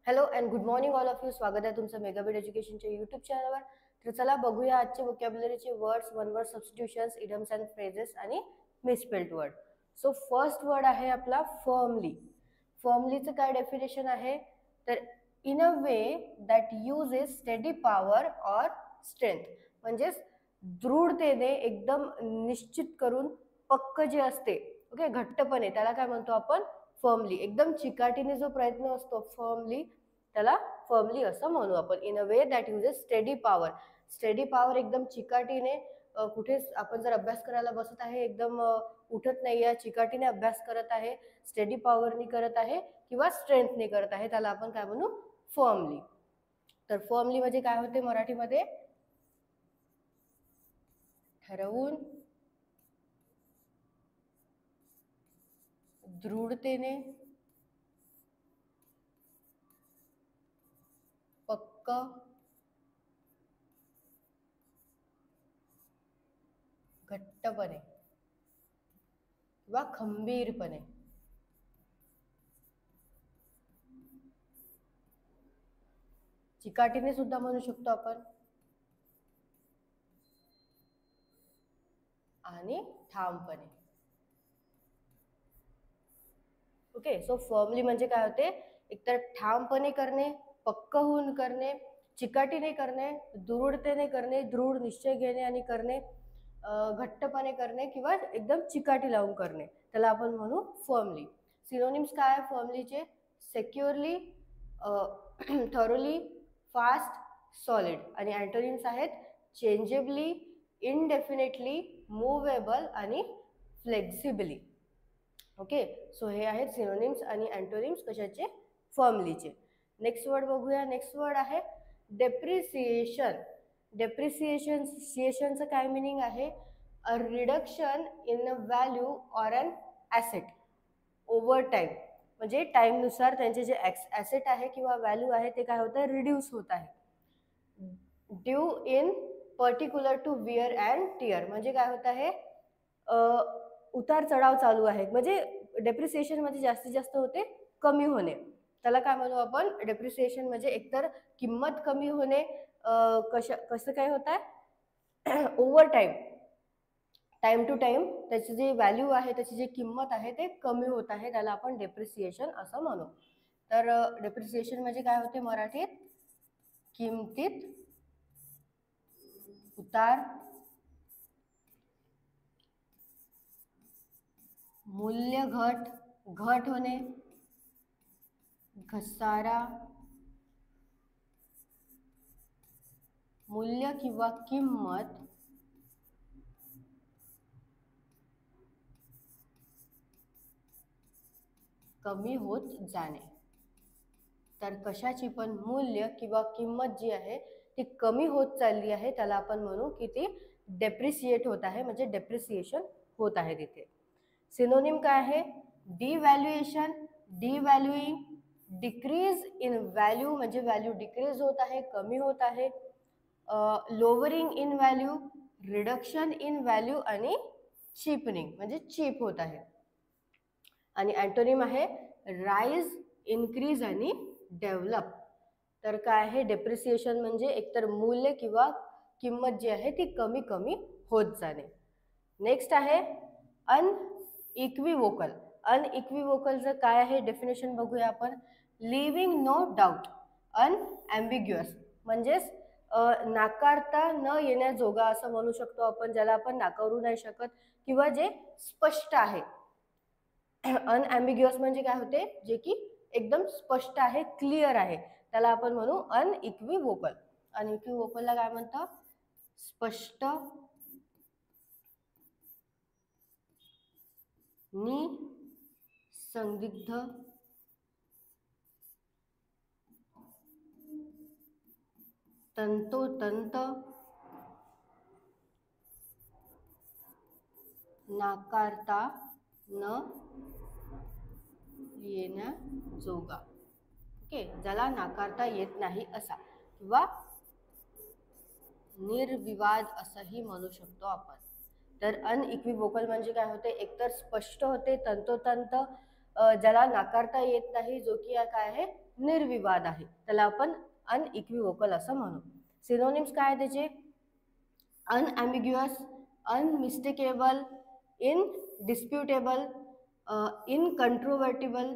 Hello and good morning all of you. स्वागत आहे तुमचं मेगाबीट एज्युकेशनच्या यूट्यूब चॅनलवर. तर चला बघूया आजचे वोकॅब्युलरीचे words, one word substitutions, idioms and phrases आणि misspelled word. So first word आहे आपला फर्मली. फर्मलीचं काय डेफिनेशन आहे तर in a way that uses steady power or strength, म्हणजेच दृढतेने एकदम निश्चित करून पक्क जे असते, ओके, घट्टपणे, त्याला काय म्हणतो आपण फर्मली. एकदम चिकाटीने जो प्रयत्न असतो फर्मली, त्याला फर्मली असं म्हणू आपण. In a way that uses steady power. Steady power एकदम चिकाटीने, कुठेच आपण जर अभ्यास करायला बसत आहे, एकदम उठत नाही आहे, चिकाटीने अभ्यास करत आहे, स्टेडी पॉवरनी करत आहे किंवा स्ट्रेंथने करत आहे, त्याला आपण काय म्हणू फर्मली. तर फर्मली म्हणजे काय होते मराठीमध्ये? ठरवून, दृढतेने, पक्क, घट्टपणे किंवा खंबीरपणे. चिकाटीने सुद्धा म्हणू शकतो आपण, आणि ठामपणे. ओके, सो फर्मली म्हणजे काय होते? एकतर ठामपणे करणे, पक्क होऊन करणे, चिकाटीने करणे, दृढतेने करणे, दृढ निश्चय घेणे आणि करणे, घट्टपणे करणे किंवा एकदम चिकाटी लावून करणे, त्याला आपण म्हणू फर्मली. सिनोनिम्स काय आहे फर्मलीचे? Securely, thoroughly, fast, solid. आणि अँटोनिम्स आहेत चेंजेबली, इनडेफिनेटली, मूवेबल आणि फ्लेक्सिबली. ओके, सो हे आहेत सिनोनिम्स आणि अँटोनिम्स कशाचे? फर्मलीचे. नेक्स्ट वर्ड बघूया. नेक्स्ट वर्ड आहे डेप्रिसिएशन. डेप्रिसिएशनचं काय मिनिंग आहे? A reduction in value or an asset over time. म्हणजे टाईमनुसार त्यांचे जे ॲसेट आहे किंवा व्हॅल्यू आहे ते काय होतं? रिड्यूस होत आहे. Due in particular to wear and tear. म्हणजे काय होत आहे? उतार चढाव चालू आहे. म्हणजे डेप्रिसिएशन म्हणजे जास्तीत जास्त होते कमी होणे, त्याला काय म्हणू आपण? डेप्रिसिएशन म्हणजे एकतर किंमत कमी होणे, कसं काय होत आहे? Over time, time to time त्याची जी व्हॅल्यू आहे, त्याची जी किंमत आहे ते कमी होत आहे, त्याला आपण डेप्रिसिएशन असं म्हणू. तर डेप्रिसिएशन म्हणजे काय होते मराठीत? किमतीत उतार, मूल्य घट होणे, घसारा, मूल्य किंवा किंमत कमी होत जाणे. तर कशाची पण मूल्य किंवा किंमत जी आहे ती कमी होत चालली आहे, त्याला आपण म्हणू की ती डेप्रिसिएट होत आहे, म्हणजे डेप्रिसिएशन होत आहे तिथे. सिनोनिम काय आहे? डिव्हॅल्युएशन, डिव्हॅल्युइंग, डिक्रीज इन व्हॅल्यू म्हणजे व्हॅल्यू डिक्रीज होत आहे, कमी होत आहे, lowering in value, reduction in value आणि चीपनिंग म्हणजे चीप होत आहे. आणि अँटोनिम आहे राईज, इन्क्रीज आणि डेव्हलप. तर काय आहे? डेप्रिसिएशन म्हणजे एकतर मूल्य किंवा किंमत जी आहे ती कमी कमी होत जाणे. नेक्स्ट आहे अनइक्विव्होकल. अनइक्विव्होकलचं काय आहे डेफिनेशन बघूया आपण. लिव्हिंग नो डाऊट, अनॲम्बिग्युअस म्हणजेच नाकारता न येण्याजोगा असं म्हणू शकतो आपण, ज्याला आपण नाकारू नाही शकत किंवा जे स्पष्ट आहे. अनॲम्बिग्युअस म्हणजे काय होते? जे की एकदम स्पष्ट आहे, क्लिअर आहे, त्याला आपण म्हणू अनइक्विव्होकल. अनइक्विव्होकलला काय म्हणतात? स्पष्ट, निसंदिग्ध, तंतोतंत, नाकारता न येण्याजोगा. ओके, ज्याला नाकारता येत नाही असा किंवा निर्विवाद असंही म्हणू शकतो आपण. तर अनइक्विव्होकल म्हणजे काय होते? एकतर स्पष्ट होते, तंतोतंत, ज्याला नाकारता येत नाही, जो की काय आहे? निर्विवाद आहे, त्याला आपण अनइक्विव्होकल असं म्हणू. सिनोनिम्स काय आहे त्याचे? अनॲम्बिग्युअस, अनमिस्टेकेबल, इनडिस्प्युटेबल, इनकंट्रोवर्टिबल,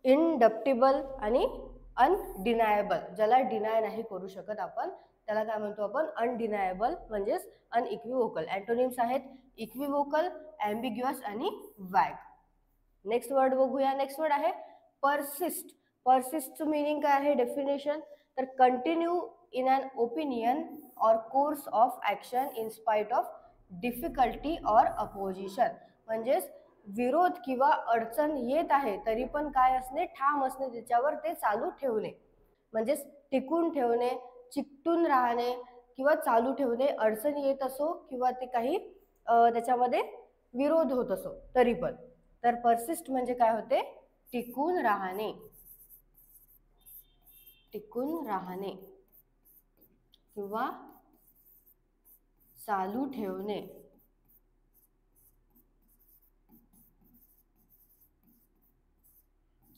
इनडप्टिबल आणि अनडिनायबल. ज्याला डिनाय नाही करू शकत आपण त्याला काय म्हणतो आपण? अनडिनायबल म्हणजेच अनइक्विव्होकल. अँटोनिम्स आहेत इक्विव्होकल, ॲम्बिग्युअस आणि वॅग. नेक्स्ट वर्ड बघूया. नेक्स्ट वर्ड आहे परसिस्ट. परसिस्टचं मिनिंग काय आहे? डेफिनेशन तर कंटिन्यू इन अन ओपिनियन और course of action in spite of difficulty और अपोजिशन. म्हणजेच विरोध किंवा अडचण येत आहे तरी पण काय असणे? ठाम असणे, त्याच्यावर ते चालू ठेवणे. म्हणजेच टिकून ठेवणे, चिकटून राहणे किंवा चालू ठेवणे. अडचण येत असो किंवा ते काही त्याच्यामध्ये विरोध होत असो तरी पण. तर परसिस्ट म्हणजे काय होते? टिकून राहणे, टिकून राहणे किंवा चालू ठेवणे.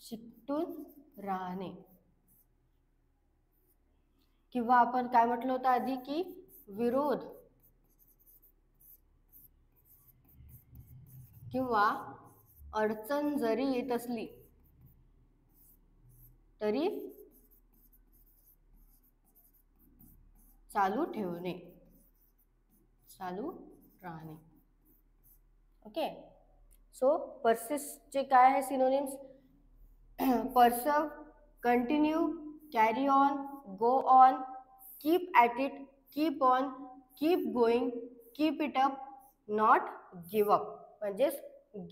चिकटून राहणे किंवा आपण काय म्हटलं होतं आधी की विरोध किंवा अडचण जरी येत असली तरी चालू ठेवणे, चालू राहणे. ओके. सो परसिस्टचे काय आहे synonyms? Persevere, continue, carry on, go on, keep at it, keep on, keep going, keep it up, not give up. म्हणजेच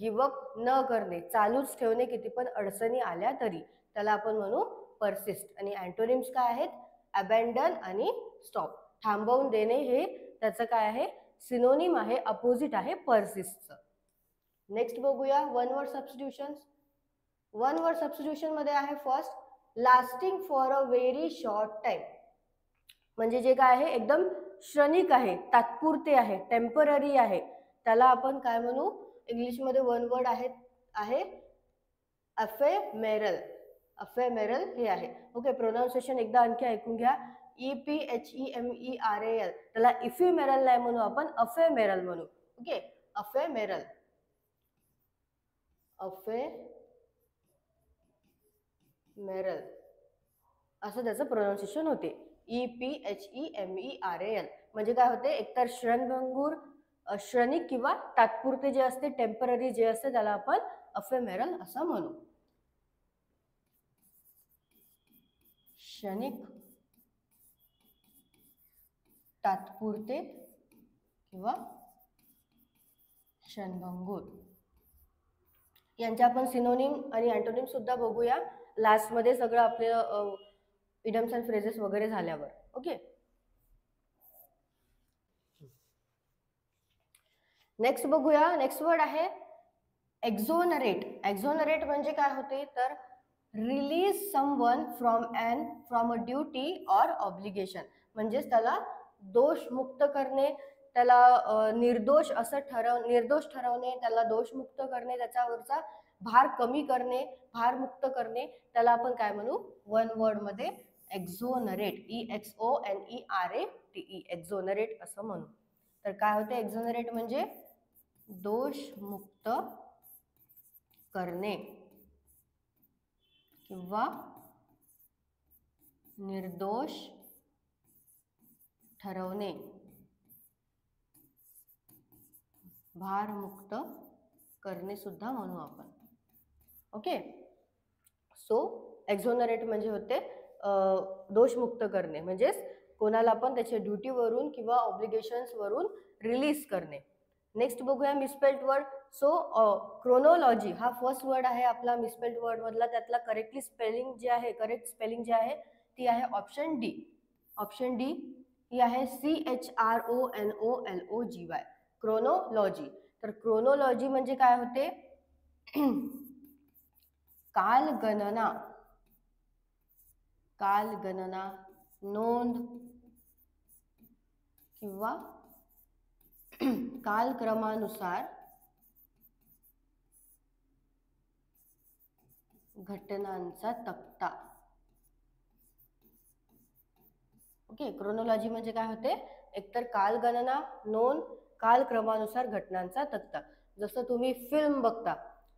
गिव्ह अप न करणे, चालूच ठेवणे किती पण अडचणी आल्या तरी, त्याला आपण म्हणू परसिस्ट. आणि अँटोनिम्स काय आहेत? अबॅन्डन आणि स्टॉप. थांबवून देणे हे त्याचं काय आहे? सिनोनिम आहे, अपोजिट आहे परसिस्टचं. नेक्स्ट बघूया one word substitutions. One word substitution मध्ये आहे first lasting for a very short time. म्हणजे जे काय आहे एकदम क्षणिक आहे, तात्पुरते आहे, टेम्पररी आहे, त्याला आपण काय म्हणू? इंग्लिशमध्ये वन वर्ड आहे अफेमेरल. अफेमेरल हे आहे. ओके. प्रोनाउन्सिएशन एकदा आणखी ऐकून घ्या. EPHEMERAL. त्याला इफिमेरल नाही म्हणू आपण, अफेमेरल म्हणू. ओके. अफेमेरल, अफेमेरल असं त्याचं प्रोनाउन्सिएशन होते. EPHEMERAL म्हणजे काय होते? एकतर क्षणभंगूर, क्षणिक किंवा तात्पुरते जे असते, टेम्पररी जे असते, त्याला आपण अफेमेरल असं म्हणू. क्षणिक, तात्पुरते किंवा क्षणभंगूर. यांच्या आपण सिनोनिम आणि अँटोनिम सुद्धा बघूया लास्ट मध्ये, सगळं आपले इडम्स अँड फ्रेजेस वगैरे झाल्यावर. ओके. नेक्स्ट बघूया. नेक्स्ट वर्ड आहे एक्झोनरेट. एक्झोनरेट म्हणजे काय होते? तर release someone from a duty or obligation. म्हणजेच त्याला दोषमुक्त करणे, त्याला निर्दोष ठरवणे, त्याला दोषमुक्त करणे, त्याच्यावरचा भार कमी करणे, भारमुक्त करणे, त्याला आपण काय म्हणू? वन वर्ड मध्ये एक्झोनरेट. EXONERATE, एक्झोनरेट असं म्हणू. तर काय होते एक्झोनरेट म्हणजे? दोषमुक्त करणे किंवा निर्दोष ठरवणे, भारमुक्त करणे सुद्धा म्हणू आपण. ओके. सो एक्झोनरेट म्हणजे होते दोषमुक्त करणे, म्हणजेच कोणाला पण त्याच्या ड्युटीवरून किंवा ऑब्लिगेशन्स वरून रिलीज करणे. नेक्स्ट बघूया मिसस्पेल्ड वर्ड. सो क्रोनोलॉजी हा फर्स्ट वर्ड आहे आपला मिसस्पेल्ड वर्ड मधला. त्यातला करेक्ट स्पेलिंग जे आहे ती आहे ऑप्शन डी. ऑप्शन डी ही आहे CHRONOLOGY, क्रोनोलॉजी. तर क्रोनोलॉजी म्हणजे काय होते? कालगणना, नोंद किंवा कालक्रमानुसार घटनांचा तक्ता. ओके, क्रोनॉलॉजी म्हणजे काय होते, एकतर कालगणना, नोंद, कालक्रमानुसार घटनांचा तक्ता. जसं तुम्ही फिल्म बघता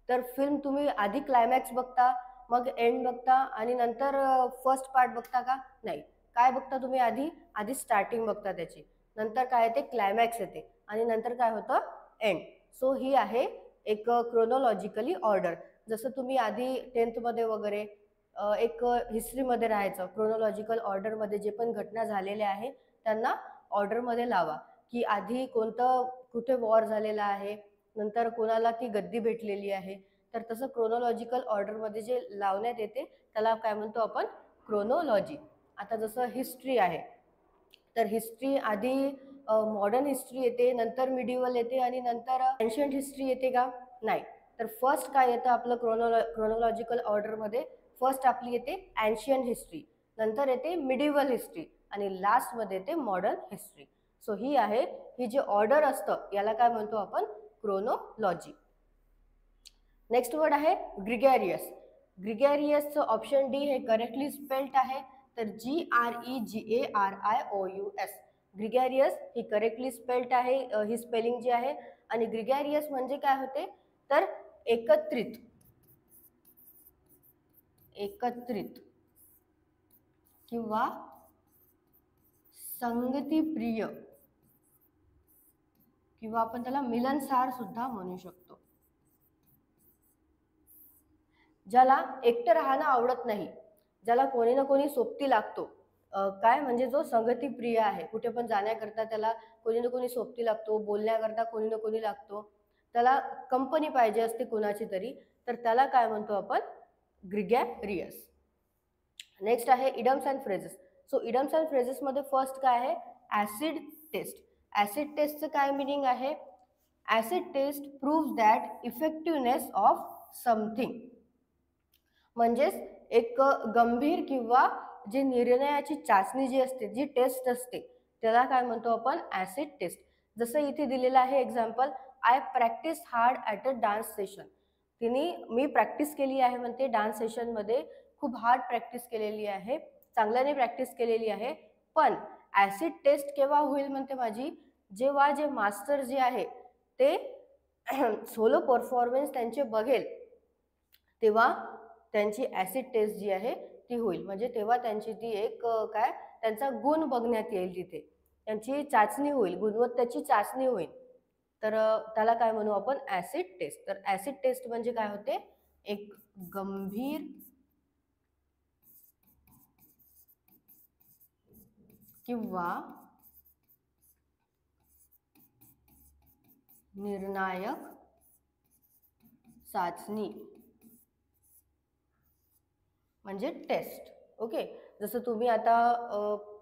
तर फिल्म तुम्ही आधी क्लायमॅक्स बघता, मग एंड बघता आणि नंतर फर्स्ट पार्ट बघता का? नाही. काय बघता तुम्ही? आधी स्टार्टिंग बघता त्याची, नंतर काय येते क्लायमॅक्स येते आणि नंतर काय होतं एंड. सो ही आहे एक क्रोनॉलॉजिकली ऑर्डर. जसं तुम्ही आधी 10th मध्ये वगैरे एक हिस्ट्रीमध्ये राहायचं, क्रोनॉलॉजिकल ऑर्डरमध्ये जे पण घटना झालेल्या आहे त्यांना ऑर्डरमध्ये लावा, की आधी कोणतं कुठे वॉर झालेला आहे, नंतर कोणाला ती गद्दी भेटलेली आहे. तर तसं क्रोनॉलॉजिकल ऑर्डरमध्ये जे लावण्यात येते त्याला काय म्हणतो आपण? क्रोनॉलॉजी. आता जसं हिस्ट्री आहे तर हिस्ट्री आधी मॉडर्न हिस्ट्री येते, नंतर मिडिवल येते आणि नंतर एन्शियंट हिस्ट्री येते का? नाही. तर फर्स्ट काय येतं आपलं क्रोनॉलॉजिकल ऑर्डरमध्ये? फर्स्ट आपली येते एन्शियंट हिस्ट्री, नंतर येते मिडिवल हिस्ट्री आणि लास्टमध्ये येते मॉडर्न हिस्ट्री. सो ही आहे, ही जे ऑर्डर असतं याला काय म्हणतो आपण? क्रोनॉलॉजी. नेक्स्ट वर्ड आहे ग्रिगॅरियस. ग्रिगॅरियसचं ऑप्शन डी हे करेक्टली स्पेल्ड आहे, तर GREGARIOUS. ग्रिगॅरियस ही करेक्टली स्पेल्ड आहे, ही स्पेलिंग जी आहे. आणि ग्रिगॅरियस म्हणजे काय होते, तर एकत्रित किंवा संगतीप्रिय किंवा आपण त्याला मिलनसार सुद्धा म्हणू शकतो. ज्याला एकटं राहणं आवडत नाही, ज्याला कोणी ना कोणी सोबती लागतो, काय म्हणजे जो संगतीप्रिय आहे, कुठे पण जाण्याकरता त्याला कोणी ना कोणी सोबती लागतो, बोलण्याकरता कोणी ना कोणी लागतो, त्याला कंपनी पाहिजे असते कोणाची तरी, तर त्याला काय म्हणतो आपण? ग्रिगॅरियस. नेक्स्ट आहे idioms and phrases. So idioms and phrases मध्ये फर्स्ट काय आहे? Acid test. ऍसिड टेस्टचं काय मिनिंग आहे? Acid test prove that effectiveness of something. म्हणजेच एक गंभीर किंवा जी निर्णयाची चाचणी जी असते, जी टेस्ट असते, त्याला काय म्हणतो आपण? Acid test. जसं इथे दिलेलं आहे example, I practice hard at a dance session. मी प्रॅक्टिस केली आहे म्हणते डान्स सेशनमध्ये, खूप हार्ड प्रॅक्टिस केलेली आहे, चांगल्याने प्रॅक्टिस केलेली आहे. पण ऍसिड टेस्ट केव्हा होईल म्हणते माझी? जेव्हा जे मास्टर जे आहे ते सोलो परफॉर्मन्स त्यांचे बघेल, तेव्हा त्यांची ऍसिड टेस्ट जी आहे ती होईल. म्हणजे तेव्हा त्यांची ती एक काय, त्यांचा गुण बघण्यात येईल, तिथे त्यांची चाचणी होईल, गुणवत्तेची चाचणी होईल. तर त्याला काय म्हणू आपण? Acid test. तर ऍसिड टेस्ट म्हणजे काय होते? एक गंभीर किंवा निर्णायक चाचणी म्हणजे टेस्ट. ओके, जसं तुम्ही आता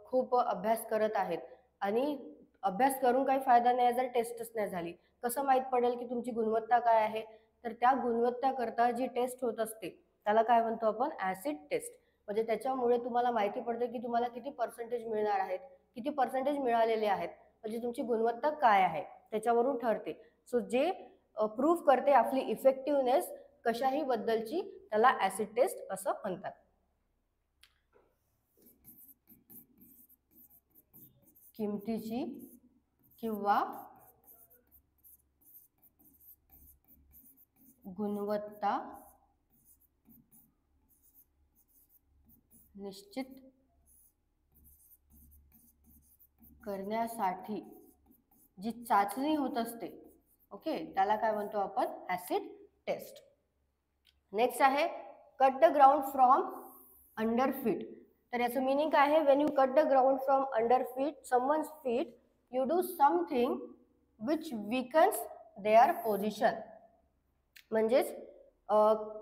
खूप अभ्यास करत आहेत आणि अभ्यास करून काही फायदा नाही जर टेस्टच नाही झाली. कसं माहीत पडेल की तुमची गुणवत्ता काय आहे? तर त्या गुणवत्ताकरता जी टेस्ट होत असते त्याला काय म्हणतो आपण? Acid test. म्हणजे त्याच्यामुळे तुम्हाला माहिती पडते की तुम्हाला किती पर्सेंटेज मिळणार आहेत, किती पर्सेंटेज मिळालेले आहेत, म्हणजे तुमची गुणवत्ता काय आहे त्याच्यावरून ठरते. सो जे प्रूव्ह करते आपली इफेक्टिव्हनेस कशाही बद्दलची, त्याला ऍसिड टेस्ट असं म्हणतात. किमतीची किंवा गुणवत्ता निश्चित करण्यासाठी जी चाचणी होत असते, ओके, त्याला काय म्हणतो आपण? Acid test. नेक्स्ट आहे cut the ground from under feet. तर याचं मिनिंग काय आहे? When you cut the ground from under feet someone's feet, you do something which weakens their position. म्हणजेच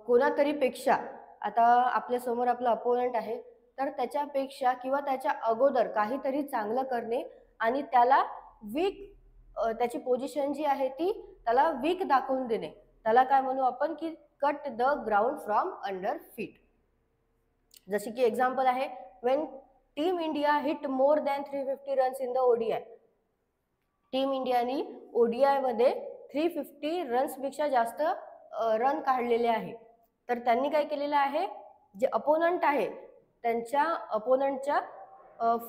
कोणातरी पेक्षा, आता आपल्या समोर आपला अपोनंट आहे, तर त्याच्यापेक्षा किंवा त्याच्या अगोदर काहीतरी चांगलं करणे आणि त्याला वीक, त्याची पोझिशन जी आहे ती त्याला वीक दाखवून देणे, त्याला काय म्हणू आपण? की cut the ground from under feet. जसे की एक्झाम्पल आहे, when team India hit more than 350 runs in the ODI. Team इंडियानी ओडीआय मध्ये 350 रन्स पेक्षा जास्त रन काढलेले आहे. तर त्यांनी काय केलेलं आहे, जे अपोनंट आहे त्यांच्या अपोनंटच्या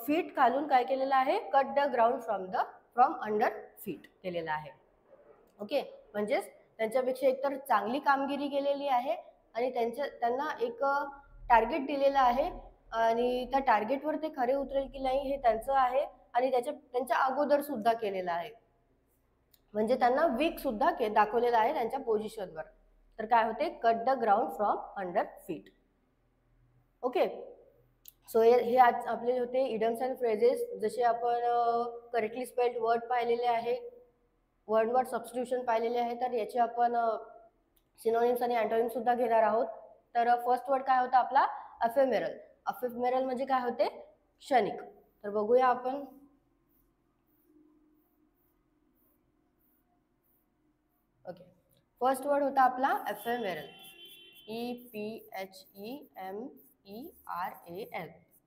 फीट खालून काय केलेलं आहे, cut the ground from under feet केलेलं आहे. ओके, म्हणजेच त्यांच्यापेक्षा एकतर चांगली कामगिरी केलेली आहे आणि त्यांना एक टार्गेट दिलेलं आहे आणि त्या टार्गेटवर ते खरे उतरेल की नाही हे त्यांचं आहे आणि त्यांच्या अगोदर सुद्धा केलेलं आहे. म्हणजे त्यांना वीक सुद्धा दाखवलेलं आहे त्यांच्या पोझिशनवर. तर काय होते, cut the ground from under feet. Okay, so हे आज आपले होते इडम्स अँड फ्रेजेस. जसे आपण करेक्टली स्पेल्ड वर्ड पाहिलेले आहे, वर्ड सबस्टिट्यूशन पाहिलेले आहे, तर याचे आपण सिनोनिम्स आणि अँटोनिम्स सुद्धा घेणार आहोत. तर फर्स्ट वर्ड काय होता आपला, अफेमेरल. अफेमेरल म्हणजे काय होते, क्षणिक. तर बघूया आपण. ओके, फर्स्ट वर्ड होता आपला एफेमेरल, EPHEMERAL.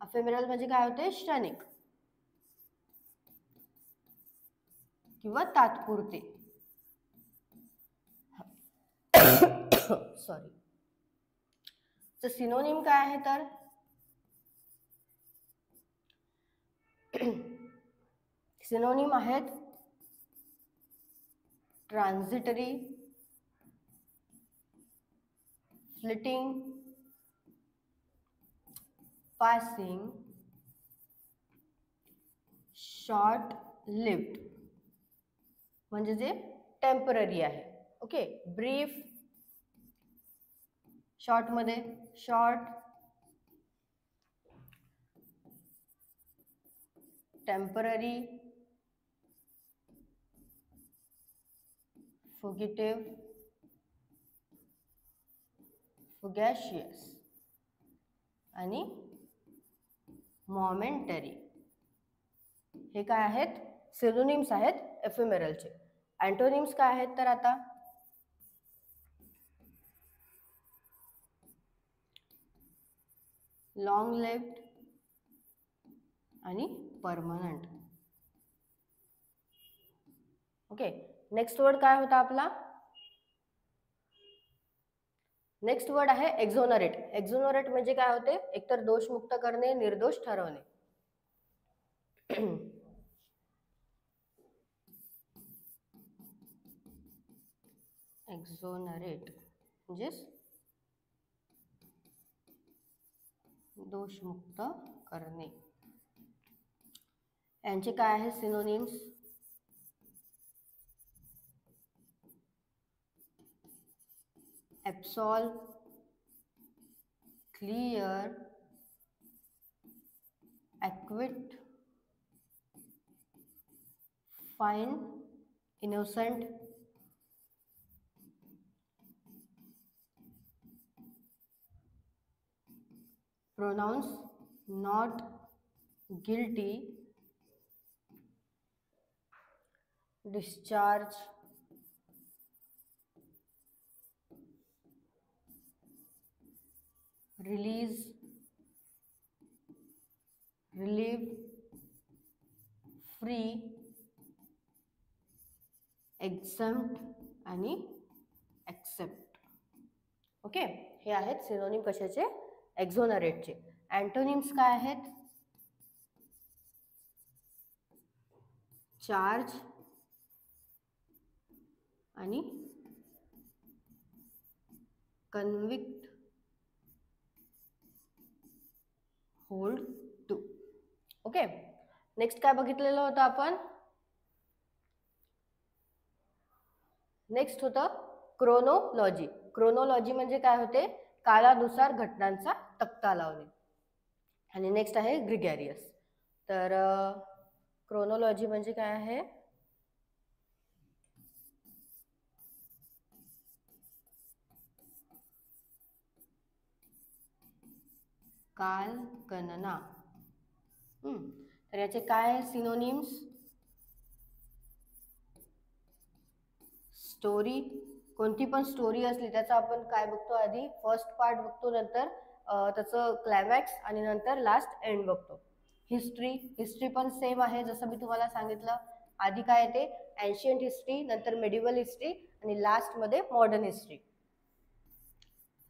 अफेमेरल म्हणजे काय होते, क्षणिक किंवा तात्पुरते. सॉरी. तर सिनोनिम काय आहे, तर सिनोनिम आहेत transitory, flitting, passing, short lived म्हणजे जे टेम्पररी आहे. ओके, ब्रीफ शॉर्ट मध्ये शॉर्ट, टेम्पररी, फुगिटिव्ह, फुगॅशियस आणि मोमेंटरी. हे काय आहेत, सिनोनिम्स आहेत एफेमेरलचे. अँटोनिम्स काय आहेत, तर आता लॉंग लिव्ड आणि परमनंट. ओके, नेक्स्ट वर्ड काय होता आपला, नेक्स्ट वर्ड आहे एक्झोनरेट. एक्झोनरेट म्हणजे काय होते, एकतर दोषमुक्त करणे, निर्दोष ठरवणे. एक्झोनरेट म्हणजे दोषमुक्त करणे. यांचे काय आहे synonyms, absolve, clear, acquit, fine, innocent, pronounce not guilty, discharge, release, relieve, free, exempt आणि ॲक्सेप्ट. ओके, हे आहेत सिनोनिम कशाचे, एक्झोनरेटचे. अँटोनिम्स काय आहेत, चार्ज आणि convict, hold to. Okay, next काय बघितलेलं होतं आपण, नेक्स्ट होतं क्रोनोलॉजी. क्रोनोलॉजी म्हणजे काय होते, काळानुसार घटनांचा तक्ता लावणे. आणि नेक्स्ट आहे ग्रिगॅरियस. तर क्रोनोलॉजी म्हणजे काय आहे, काल गणना. तर याचे काय सिनोनिम्स, स्टोरी. कोणती पण स्टोरी असली त्याचा आपण काय बघतो, आधी फर्स्ट पार्ट बघतो, नंतर त्याचं क्लायमॅक्स आणि नंतर लास्ट एंड बघतो. हिस्ट्री, हिस्ट्री पण सेम आहे, जसं मी तुम्हाला सांगितलं. आधी काय येते, एन्शियंट हिस्ट्री, नंतर मेडिवल हिस्ट्री आणि लास्ट मध्ये modern history.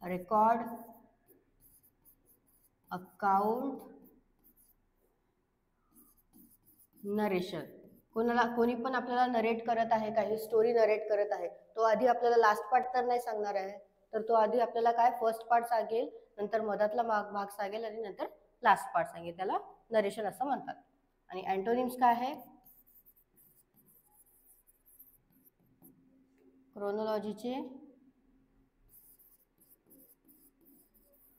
Record, account, narration. कोणी पण आपल्याला नरेट करत आहे, काही स्टोरी नरेट करत आहे, तो आधी आपल्याला लास्ट पार्ट तर नाही सांगणार आहे, तर तो आधी आपल्याला काय फर्स्ट पार्ट सांगेल, नंतर मधातला भाग सांगेल आणि नंतर लास्ट पार्ट सांगेल. त्याला नरेशन असं म्हणतात. आणि अँटोनिम्स काय आहे? क्रोनॉलॉजीचे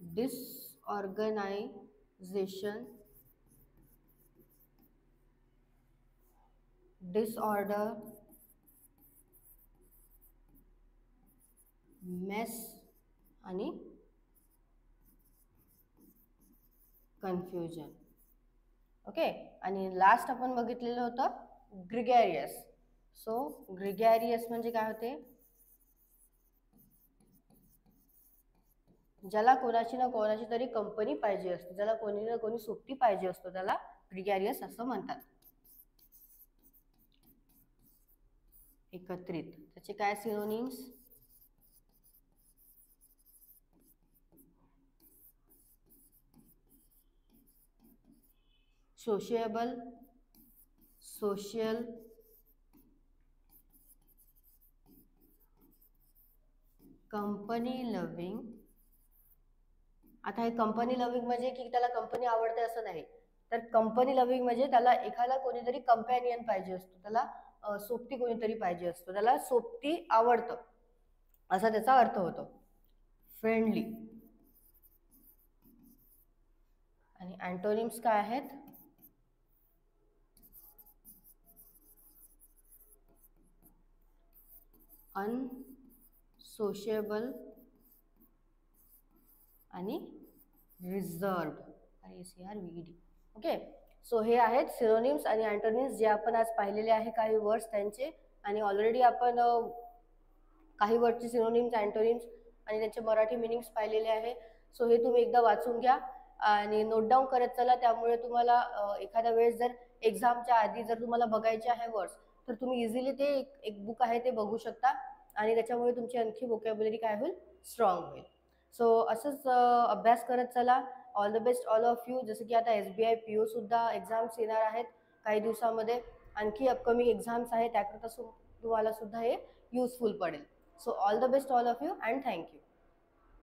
डिसऑर्गनायझेशन, डिसऑर्डर, मेस आणि कन्फ्युजन. ओके. आणि लास्ट आपण बघितलेलं होतं ग्रिगॅरियस. सो ग्रिगॅरियस म्हणजे काय होते? ज्याला कोणाची ना कोणाची तरी कंपनी पाहिजे असते, ज्याला कोणी ना कोणी सोबती पाहिजे असतो, त्याला ग्रिगॅरियस असं म्हणतात. एकत्रित. त्याचे काय synonyms? Sociable, social, company loving. आता हे कंपनी लव्हिंग म्हणजे की त्याला कंपनी आवडते असं नाही, तर कंपनी लव्हिंग म्हणजे त्याला एखादा कोणीतरी कंपॅनियन पाहिजे असतो, त्याला सोबती कोणीतरी पाहिजे असतो, त्याला सोबती आवडतं असा त्याचा अर्थ होतो. फ्रेंडली. आणि अँटोनिम्स काय आहेत? अनसोशिएबल आणि रिझर्व्ड. ओके. सो हे आहेत सिनोनिम्स आणि अँटोनिम्स जे आपण आज पाहिलेले आहे, काही वर्ड्स त्यांचे. आणि ऑलरेडी आपण काही वर्डचे सिनोनिम्स, अँटोनिम्स आणि त्यांचे मराठी मिनिंग्स पाहिलेले आहे. सो हे तुम्ही एकदा वाचून घ्या आणि नोट डाऊन करत चला. त्यामुळे तुम्हाला एखाद्या वेळेस जर एक्झामच्या आधी जर तुम्हाला बघायचे आहे वर्ड्स, तर तुम्ही इझिली ते एक बुक आहे ते बघू शकता आणि त्याच्यामुळे तुमची आणखी व्होकॅब्युलरी काय होईल? स्ट्रॉंग होईल. सो असंच अभ्यास करत चला. All the best all of you. जसं की आता SBI PO सुद्धा एक्झाम्स येणार आहेत काही दिवसामध्ये, आणखी अपकमिंग एक्झाम्स आहेत, त्याकरता तुम्हाला सुद्धा हे युजफुल पडेल. So all the best all of you and thank you.